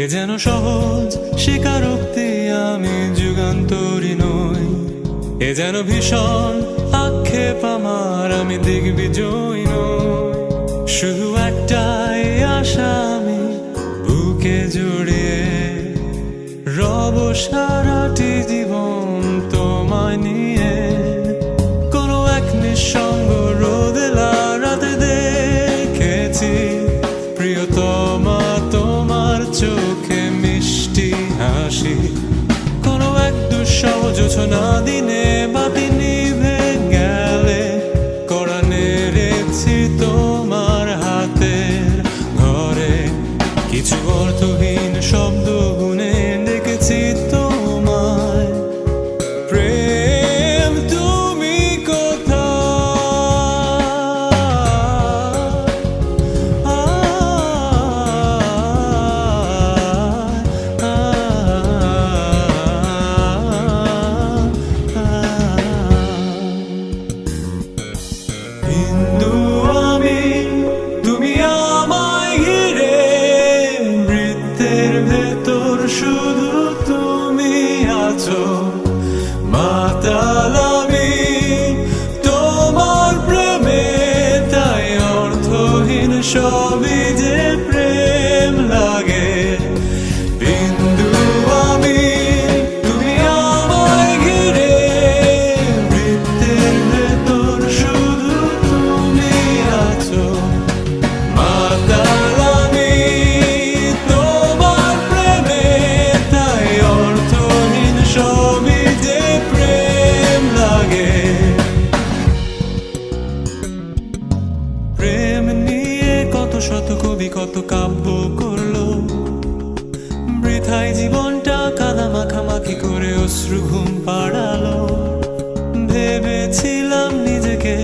এ যেন সহজ স্বীকারোক্তি, আমি যুগান্তরী নই। এ যেন ভীষণ আক্ষেপ আমার, আমি দিগ্বিজয়ী নই। শুধু একটাই আশা, আমি বুকে জড়িয়ে রব সারাটি জীবন তোমায় নিয়ে। কোনো এক নিঃসঙ্গ রোদেলা রাতে দেখেছি প্রিয়তমা তোমার চোখে মিষ্টি হাসি। কোনো এক দুঃসহ জোছনা দিনে বাতি নিভে গেলে কড়া নেড়েছি তোমার হাতের ঘরে। কিছু অর্থহীন শব্দ গুনে ডেকেছি তোমায়, প্রেম তুমি হিন্দু আমি, তুমি আমায় ঘিরে, বৃত্তের ভেতর শুধু তুমি আছো। মাতাল আমি তোমার প্রেমে, তাই অর্থহীন সবই যে প্রেম লাগে। বিন্দু আমি, তুমি আমায় ঘিরে, বৃত্তের ভেতর শুধু তুমি আছো। মাতাল আমি তোমার প্রেমে, তাই অর্থহীন সবই যে প্রেম লাগে। প্রেম নিয়ে কত শত কবি কত কাব্য করলো, বৃথায় জীবনটা কাদা মাখামাখি করে অশ্রু ঘুম পাড়ালো। ভেবেছিলাম নিজেকে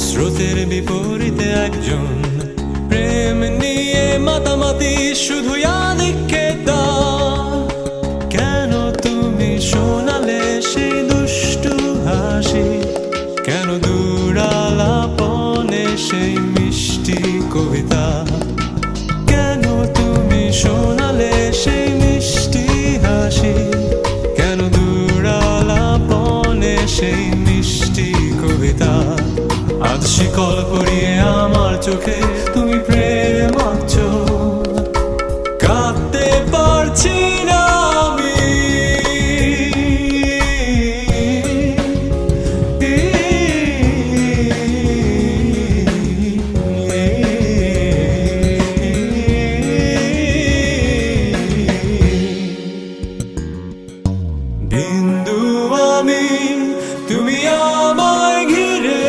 স্রোতের বিপরীতে একজন, প্রেম নিয়ে মাতামাতি শুধু আধিক্যতা। কেন তুমি শোনালে সেই দুষ্টু হাসি, কেন দূরালাপনে সেই মিষ্টি কবিতা। কেন তুমি শোনালে সেই মিষ্টি হাসি, কেন দূরালাপনে সেই মিষ্টি কবিতা। আজ শিকল পরিয়ে আমার চোখে তুমি প্রেম আঁকছো, কাঁদতে পারছি না আমি। বিন্দু আমি, তুমি আমায় ঘিরে,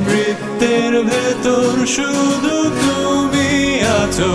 বৃত্তের ভেতর শুধু তুমি আছো।